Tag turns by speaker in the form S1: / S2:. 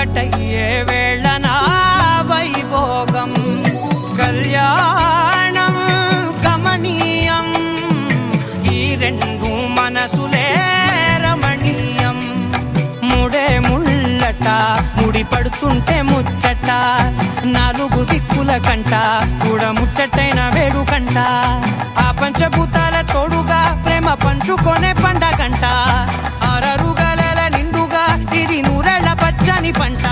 S1: ఒకటయ్యే వేళన వైభోగం కళ్యాణం కమనీయం ఈ రెండు మనసులే రమణీయం ముడే ముళ్ళట ముడి పడుతుంటే ముచ్చట నాలుగు దిక్కుల కంట చూడ ముచ్చటైన వేడుకంట ఆ పంచభూతాల తోడుగా ప్రేమ పంచుకొనే పండగంట ఆరరుగల నిండుగా ఇది నూరెళ్ళ పచ్చని పంట